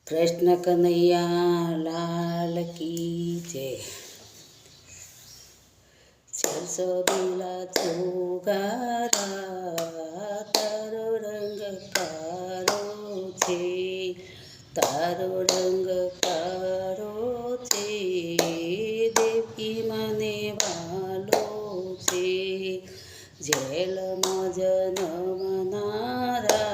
कृष्ण कन्हैया लाल की जय। सरसो बीला चुगारा तारो रंग कारो छे, तारो रंग कारो छे, देवी मने वालो छे, जेलमां जन्मनारा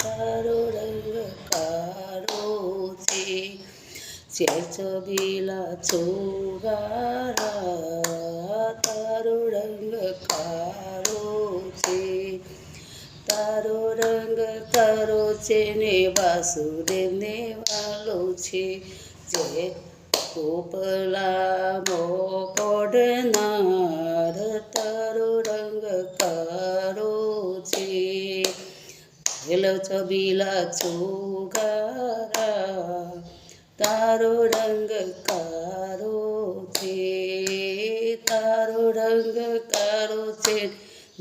तारो रंग कारो छे, सरसो बीला चुगारा तारो रंग कारो छे, तारो रंग कारो छे ने वासुदेव ने वालो छे, जे पोपलामो पड़नार तारो रंग कारो छे, हेलो छबीला चुगारा तारो रंग कारो छे, तारो रंग कारो छे,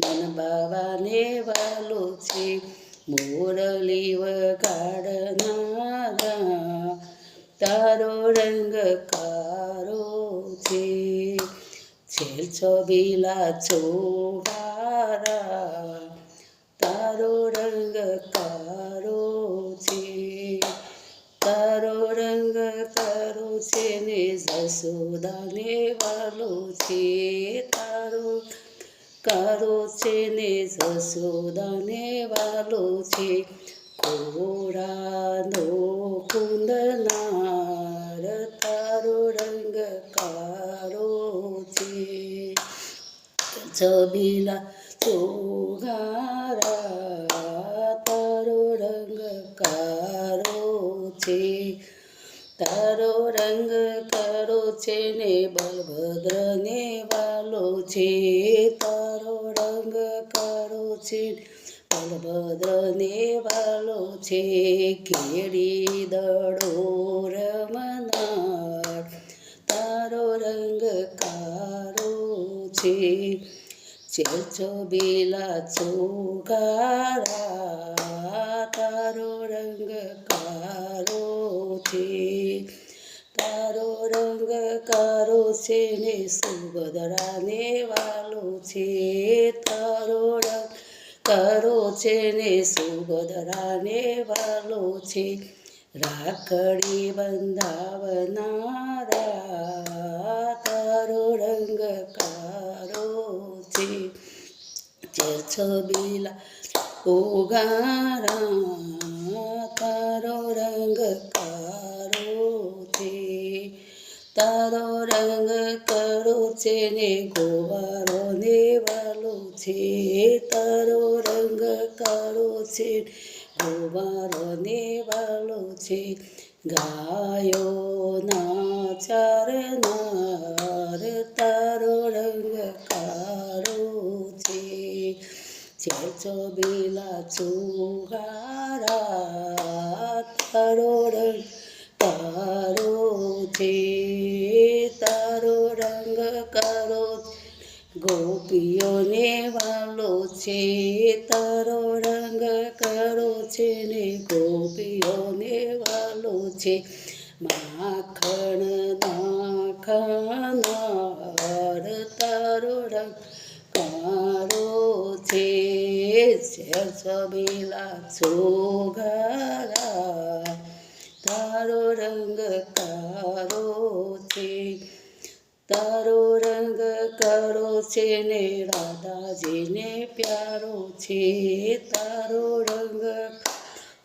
मन बाबा ने वालो छे, मुरली वगाड़नारा तारो रंग कारो छे, छेल छबीला चुगारा तारो रंग कारो छे, तारो रंग कारो छे ने जसोदा ने वालो छे, तारो कारो छे ने जसोदा ने वालो छे, कोरानो कुंदनार तारो रंग कारो छे, छबीला चुगारा तारो रंग कारो छे, तारो रंग कारो छे ने बलभद्र ने वालो छे, तारो रंग कारो छे बलभद्र ने वालो छे, केड़ी दड़ो रमनार तारो रंग कारो छे, छेल छबीला चुगारा तारो रंग कारो छे, तारो रंग कारो छे ने सुभद्रा ने वालो छे, तारो रंग कारो छे ने सुभद्रा ने वालो छे, राखड़ी बंधावनारा तारो रंग कारो छे, छेल छबीला चुगारा तारो रंग कारो छे, तारो रंग कारो छे ने गोवारो ने वालो छे, तारो रंग कारो छे गोवारो ने वालो छे, गायो ना चारनार तारो रंग कारो छे, छेल छबीला चुगारा तारो रंग कारो छे, तारो रंग कारो गोपीओ ने वालो छे, तारो रंग कारो छे ने गोपीओ ने वालो छे, माखण नाखनार तारो रंग कारो छे, छेल छबीला चुगारा तारो रंग कारो छे, तारो रंग कारो छे ने राधाजी ने प्यारो छे, तारो रंग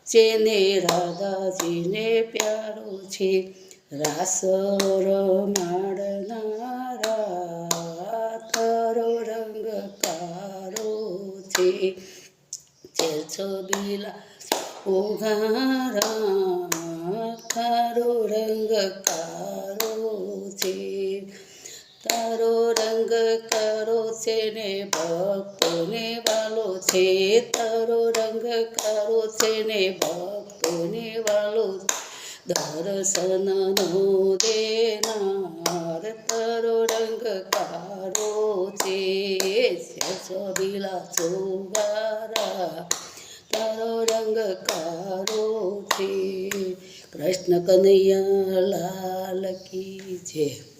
छे ने राधाजी ने प्यारो छे, रास रमाड़नारा तारो रंग कारो छे, छेल छबीला चुगारा तारो रंग कारो छे, तारो रंग कारो छे ने भक्तो ने वालो छे, तारो रंग कारो छे ने भक्तो ने वालो, दर्शन नो देनार तारो रंग कारो छे, छबीला चुगारा તારો રંગ કારો છે. કૃષ્ણ કનૈયા લાલ કી જય.